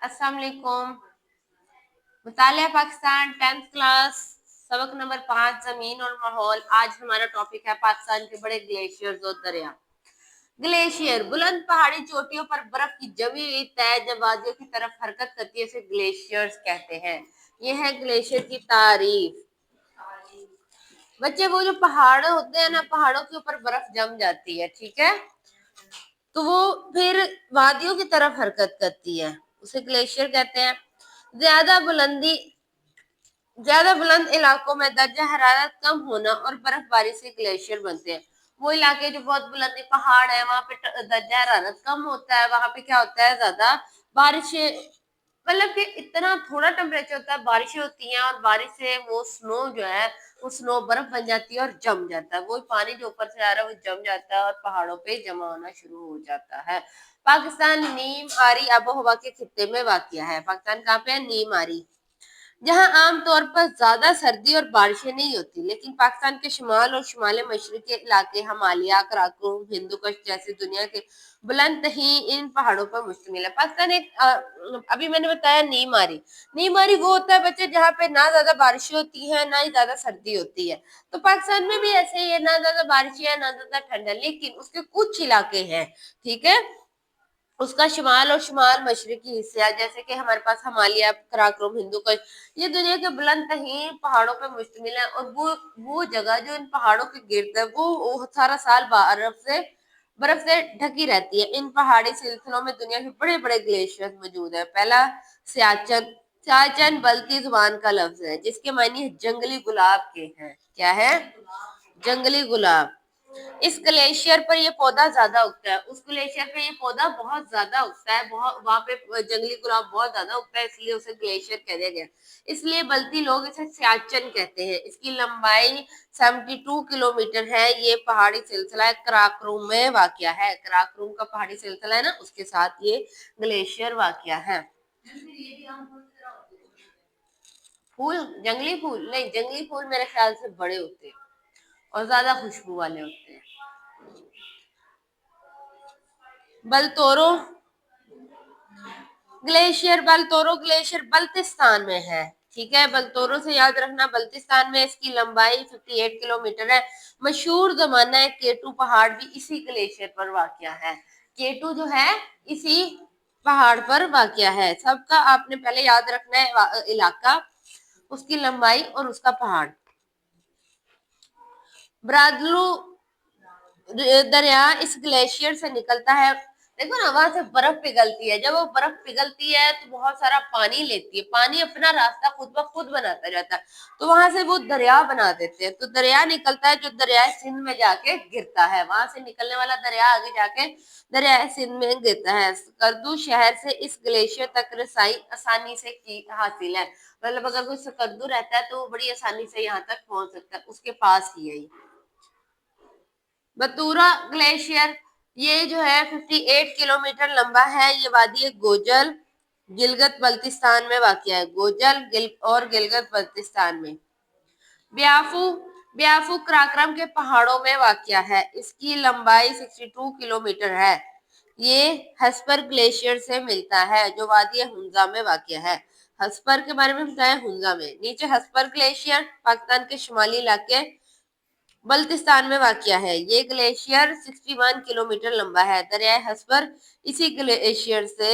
अस्सलाम वालेकुम। मुतालिया Pakistan 10th class सबक नंबर 5 जमीन और माहौल। आज हमारा टॉपिक है पाकिस्तान के बड़े ग्लेशियर्स और दरिया। ग्लेशियर बुलंद पहाड़ी चोटियों पर बर्फ की जमी हुई तय जब वादियों की तरफ हरकत करती है, इसे ग्लेशियर्स कहते हैं। यह है ग्लेशियर की तारीफ। बच्चे, वो जो पहाड़ होते हैं ना, पहाड़ों के ऊपर बर्फ जम जाती है, ठीक है, तो वो फिर वादियों की तरफ हरकत करती है, उसे ग्लेशियर कहते हैं। ज्यादा बुलंद इलाकों में दर्जा हरारत कम होना और बर्फबारी से ग्लेशियर बनते हैं। वो इलाके जो बहुत बुलंद पहाड़ है, वहां पे दर्जा हरारत कम होता है, वहां पे क्या होता है, ज्यादा बारिशें, मतलब कि इतना थोड़ा टेम्परेचर होता है, बारिशें होती हैं और बारिश से वो स्नो जो है, वो स्नो बर्फ बन जाती है और जम जाता है। वो पानी जो ऊपर से आ रहा है वो जम जाता है और पहाड़ों पे जमा होना शुरू हो जाता है। पाकिस्तान नीम आरी आबो हवा के खित्ते में वाक़या है। पाकिस्तान कहाँ पे है? नीम आरी, जहां आमतौर पर ज्यादा सर्दी और बारिशें नहीं होती, लेकिन पाकिस्तान के शुमाल और शुमाल मशरक के इलाके हिमालय, कराकुम, हिंदुकुश जैसे दुनिया के बुलंद ही इन पहाड़ों पर मुश्तमिल है। पाकिस्तान अभी मैंने बताया नीम आरी वो होता है बच्चे जहाँ पे ना ज्यादा बारिशें होती हैं ना ही ज्यादा सर्दी होती है। तो पाकिस्तान में भी ऐसे ही है, ना ज्यादा बारिशें है ना ज्यादा ठंड है, लेकिन उसके कुछ इलाके हैं, ठीक है, उसका शुमाल और शुमाल मशरकी हिस्सा, जैसे कि हमारे पास हिमालय, कराकोरम, हिंदुकुश, ये दुनिया के बुलंद तरीन पहाड़ों पर मुश्तमिल है। और वो जगह जो इन पहाड़ों के गिर्द है, वो सारा साल बर्फ से ढकी रहती है। इन पहाड़ी सिलसिलों में दुनिया के बड़े बड़े ग्लेशियर मौजूद है। पहला सियाचन। सियाचन बल्ती जुबान का लफ्ज है जिसके मायने जंगली गुलाब के हैं। क्या है? जंगली गुलाब। इस ग्लेशियर पर ये पौधा ज्यादा उगता है, उस ग्लेशियर पे ये पौधा बहुत ज्यादा उगता है, बहुत वहां पे जंगली गुलाब बहुत ज्यादा उगता है, इसलिए उसे ग्लेशियर कह दिया गया। इसलिए बल्ती लोग इसे सियाचन कहते हैं। इसकी लंबाई 72 किलोमीटर है। ये पहाड़ी सिलसिला कराकोरम में वाक़या है। कराकोरम का पहाड़ी सिलसिला है ना, उसके साथ ये ग्लेशियर वाक़या है। फूल, जंगली फूल नहीं, जंगली फूल मेरे ख्याल से बड़े होते हैं और ज्यादा खुशबू वाले होते हैं। बलतोरो ग्लेशियर बल्तिस्तान में है, ठीक है, बलतोरो से याद रखना, बल्तिस्तान में। इसकी लंबाई 58 किलोमीटर है। मशहूर जमाना है केटू पहाड़ भी इसी ग्लेशियर पर वाक़या है। केटू जो है इसी पहाड़ पर वाक़या है। सबका आपने पहले याद रखना है इलाका, उसकी लंबाई और उसका पहाड़। ब्रादलू दरिया इस ग्लेशियर से निकलता है। देखो ना, वहां से बर्फ पिघलती है, जब वो बर्फ पिघलती है तो बहुत सारा पानी लेती है, पानी अपना रास्ता खुद ब खुद बनाता जाता है, तो वहां से वो दरिया बना देते हैं। तो दरिया निकलता है जो दरिया सिंध में जाके गिरता है, वहां से निकलने वाला दरिया आगे जाके दरिया सिंध में गिरता है। सकर्दू शहर से इस ग्लेशियर तक रसाई आसानी से की हासिल है, मतलब अगर कोई सकर्दू रहता है तो वो बड़ी आसानी से यहाँ तक पहुंच सकता है, उसके पास ही है। बतूरा ग्लेशियर, ये जो है 58 किलोमीटर लंबा है। ये वादी गोजल गिलगित बल्तिस्तान में वाक़या है। और गिलगित बल्तिस्तान में। ब्याफू ब्याफू कराक्रम के पहाड़ों में वाक़या है। इसकी लंबाई 62 किलोमीटर है। ये हस्पर ग्लेशियर से मिलता है जो वादी हुंजा में वाक़या है। हस्पर के बारे में बताया हुंजा में। नीचे हस्पर ग्लेशियर पाकिस्तान के शुमाली इलाके बल्तिस्तान में वाक़या है। ये ग्लेशियर 61 किलोमीटर लंबा है। दरिया हस्पर इसी ग्लेशियर से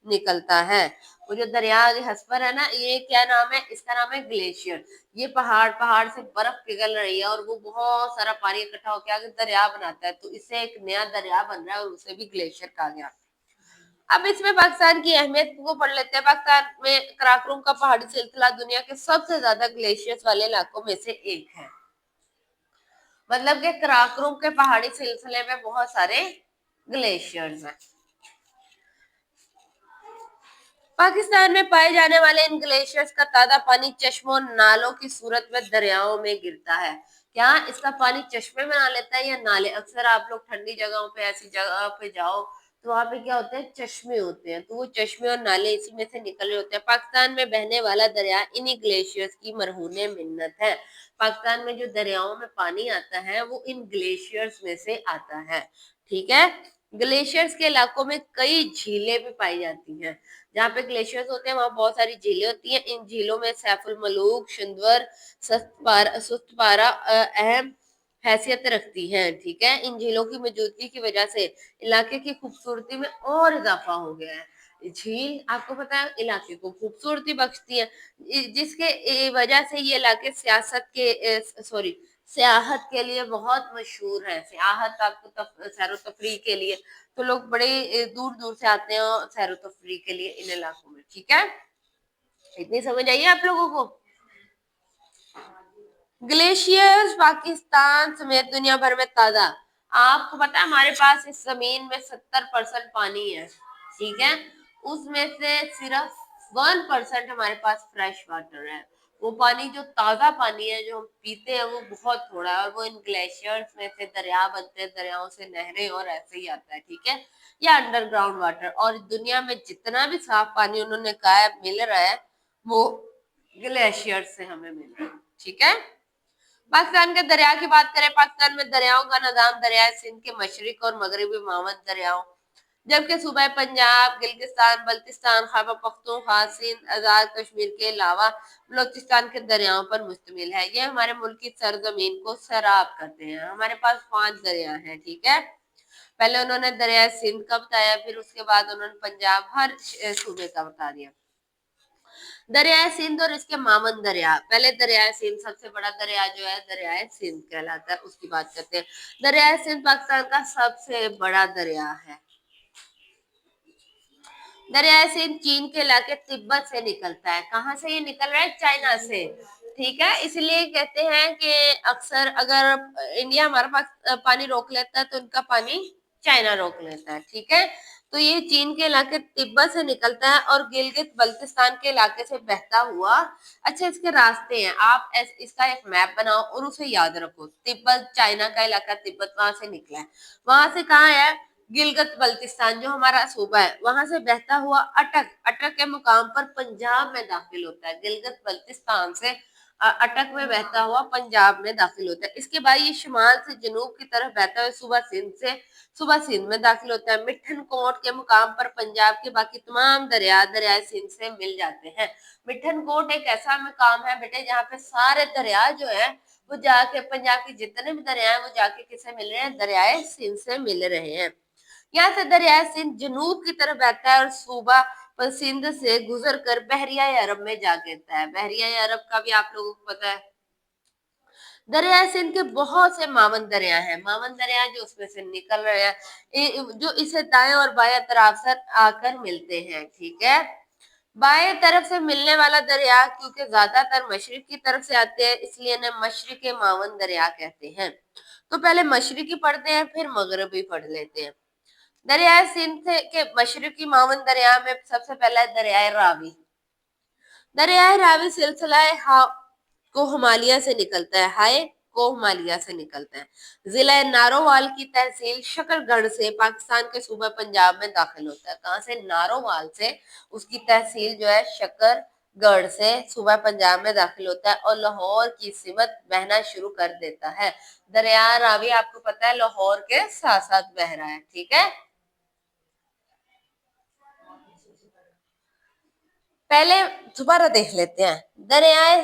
निकलता है। वो जो दरिया हस्पर है ना, ये क्या नाम है इसका? नाम है ग्लेशियर। ये पहाड़ से बर्फ पिघल रही है और वो बहुत सारा पानी इकट्ठा होकर आगे दरिया बनाता है, तो इससे एक नया दरिया बन रहा है और उसे भी ग्लेशियर कहा गया। अब इसमें पाकिस्तान की अहमियत को पढ़ लेते हैं। पाकिस्तान में कराकोरम का पहाड़ी सिलसिला दुनिया के सबसे ज्यादा ग्लेशियर्स वाले इलाकों में से एक है। मतलब कि कराकोरम के पहाड़ी सिलसिले में बहुत सारे ग्लेशियर्स हैं। पाकिस्तान में पाए जाने वाले इन ग्लेशियर्स का ताजा पानी चश्मों नालों की सूरत में दरियाओं में गिरता है। क्या इसका पानी चश्मे बना लेता है या नाले? अक्सर आप लोग ठंडी जगहों पे, ऐसी जगह पे जाओ तो वहां पे क्या होते हैं, चश्मे होते हैं, तो वो चश्मे और नाले इसी में से निकल रहे होते हैं। पाकिस्तान में बहने वाला दरिया इन्हीं ग्लेशियर्स की मरहूने मिन्नत है। पाकिस्तान में जो दरियाओं में पानी आता है वो इन ग्लेशियर्स में से आता है, ठीक है। ग्लेशियर्स के इलाकों में कई झीलें भी पाई जाती हैं। जहाँ पे ग्लेशियर्स होते हैं वहाँ बहुत सारी झीलें होती हैं। इन झीलों में सैफुल मलूक, शिंदवर, सुस्तपारा अहम हैसियत रखती हैं। ठीक है, इन झीलों की मौजूदगी की वजह से इलाके की खूबसूरती में और इजाफा हो गया है। झील आपको पता है इलाके को खूबसूरती बख्शती है, जिसके वजह से ये इलाके सियासत के सॉरी सियाहत के लिए बहुत मशहूर है। सियाहत आपको सैरो तफरीह के लिए तो लोग बड़े दूर दूर से आते हैं सैरो तफरीह के लिए इन इलाकों में। ठीक है, इतनी समझ आई आप लोगों को? ग्लेशियर्स पाकिस्तान समेत दुनिया भर में ताजा। आपको पता है हमारे पास इस जमीन में 70% पानी है। ठीक है, उसमें से सिर्फ 1% हमारे पास फ्रेश वाटर है। वो पानी जो ताजा पानी है जो हम पीते हैं वो बहुत थोड़ा है, और वो इन ग्लेशियर्स में से दरिया बनते हैं, दरियाओं से नहरें और ऐसे ही आता है। ठीक है, या अंडरग्राउंड वाटर। और दुनिया में जितना भी साफ पानी उन्होंने कहा है मिल रहा है वो ग्लेशियर से हमें मिल रहा है। ठीक है, पाकिस्तान के दरिया की बात करें, पाकिस्तान में दरियाओं का निजाम दरिया सिंध के मशरक और मगरबी मावन दरियाओं, जबकि सूबा पंजाब, गिलगिस्तान, बल्तिस्तान, खैबर पख्तूनख्वा, सिंध, आजाद कश्मीर के अलावा बलोचिस्तान के दरियाओं पर मुश्तमिल है। ये हमारे मुल्क की सरजमीन को सैराब करते हैं। हमारे पास 5 दरिया हैं। ठीक है, पहले उन्होंने दरिया सिंध का बताया, फिर उसके बाद उन्होंने पंजाब हर सूबे का बता दिया। दरियाए सिंध और इसके मामन दरिया। पहले दरियाए सिंध, सबसे बड़ा दरिया जो है दरियाए सिंध कहलाता है, उसकी बात करते हैं। दरियाए सिंध पाकिस्तान का सबसे बड़ा दरिया है। दरियाए सिंध चीन के इलाके तिब्बत से निकलता है। कहाँ से ये निकल रहा है? चाइना से। ठीक है, इसलिए कहते हैं कि अक्सर अगर इंडिया हमारे पास पानी रोक लेता है तो उनका पानी चाइना रोक लेता है। ठीक है, तो ये चीन के इलाके तिब्बत से निकलता है और गिलगित बल्तिस्तान के इलाके से बहता हुआ। अच्छा, इसके रास्ते हैं, आप इसका एक मैप बनाओ और उसे याद रखो। तिब्बत चाइना का इलाका, तिब्बत वहां से निकला है। वहां से कहाँ है? गिलगित बल्तिस्तान जो हमारा सूबा है वहां से बहता हुआ अटक, अटक के मुकाम पर पंजाब में दाखिल होता है। गिलगित बल्तिस्तान से अटक में बहता हुआ पंजाब में दाखिल होता है। इसके बाद ये शुमाल से जनूब की तरफ बहता हुआ सुबह सिंध में दाखिल होता है। मिठन कोट के मुकाम पर पंजाब के बाकी तमाम दरिया दरियाए सिंध से मिल जाते हैं। मिठन कोट एक ऐसा मुकाम है बेटे जहाँ पे सारे दरिया जो है वो जाके, पंजाब के जितने भी दरिया हैं वो जाके किससे मिल रहे हैं? दरियाए सिंध से मिल रहे हैं। यहाँ से दरिया सिंध जनूब की तरफ बहता है और सूबा सिंध से गुजर कर बहरिया अरब में जा गिरता है। बहरिया अरब का भी आप लोगों को पता है। दरिया सिंध के बहुत से मावन दरिया हैं। मावन दरिया जो उसमें से निकल रहे हैं, जो इसे दाएं और बाएं तरफ से आकर मिलते हैं। ठीक है, बाएं तरफ से मिलने वाला दरिया क्योंकि ज्यादातर मशरिक की तरफ से आते हैं इसलिए इन्हें मशरिक मावन दरिया कहते हैं। तो पहले मशरिकी पढ़ते हैं फिर मगरबी पढ़ लेते हैं। दरियाए सिंध के मशरकी मावन दरिया में सबसे पहला है दरियाए रावी। दरियाए रावी सिलसिला को हिमालय से निकलता है। हाय को हिमालय से निकलता है। जिला नारोवाल की तहसील शकरगढ़ से पाकिस्तान के सूबा पंजाब में दाखिल होता है। कहाँ से? नारोवाल से उसकी तहसील जो है शकरगढ़ से सूबा पंजाब में दाखिल होता है और लाहौर की सिमत बहना शुरू कर देता है। दरिया रावी आपको पता है लाहौर के साथ साथ बह रहा है। ठीक है, पहले दोबारा देख लेते हैं। दरियाए,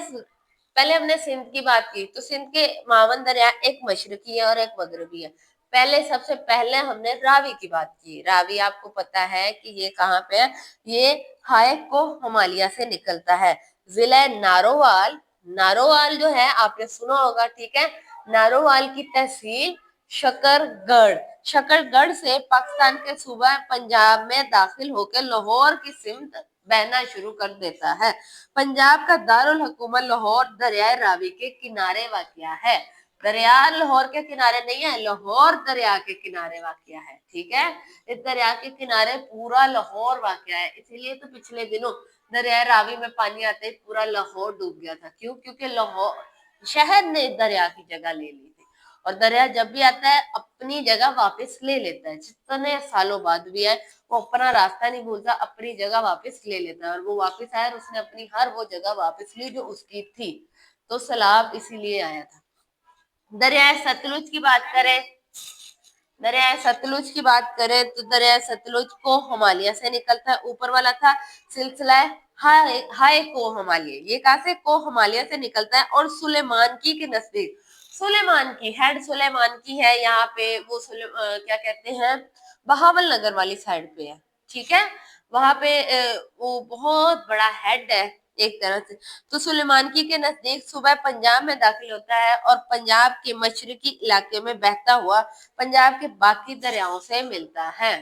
पहले हमने सिंध की बात की तो सिंध के मावन दरिया एक मशरकी है और एक मगरबी है। पहले सबसे पहले हमने रावी की बात की। रावी आपको पता है कि ये कहाँ पे है? ये हायक को हिमालय से निकलता है। जिला नारोवाल, नारोवाल जो है आपने सुना होगा। ठीक है, नारोवाल की तहसील शकरगढ़, शकरगढ़ से पाकिस्तान के सूबा पंजाब में दाखिल होकर लाहौर की सिमत बहना शुरू कर देता है। पंजाब का दारुल हुकूमत लाहौर दरिया रावी के किनारे वाक़या है। दरिया लाहौर के किनारे नहीं है, लाहौर दरिया के किनारे वाक़या है। ठीक है, इस दरिया के किनारे पूरा लाहौर वाक़या है। इसीलिए तो पिछले दिनों दरिया रावी में पानी आते ही पूरा लाहौर डूब गया था। क्यों? क्योंकि लाहौर शहर ने दरिया की जगह ले ली थी। और दरिया जब भी आता है अपनी जगह वापस ले लेता है, जितने सालों बाद भी है वो अपना रास्ता नहीं भूलता, अपनी जगह वापस ले लेता है। और वो वापस आया और उसने अपनी हर वो जगह वापस ली जो उसकी थी। तो सैलाब इसीलिए आया था। दरिया सतलुज की बात करें, दरिया सतलुज की बात करें तो दरिया सतलुज को हिमालय से निकलता है, ऊपर वाला था सिलसिला हाय हाय को हिमालय, ये कहाँ से को हिमालय से निकलता है और सुलेमान के नजदीक, सुलेमान की हेड सुलेमान की है यहाँ पे, वो क्या कहते हैं बहावल नगर वाली साइड पे है, ठीक है। वहां पे वो बहुत बड़ा हेड है एक तरह से। तो सुलेमानकी के नजदीक सुबह पंजाब में दाखिल होता है और पंजाब के मशरकी इलाके में बहता हुआ पंजाब के बाकी दरियाओं से मिलता है।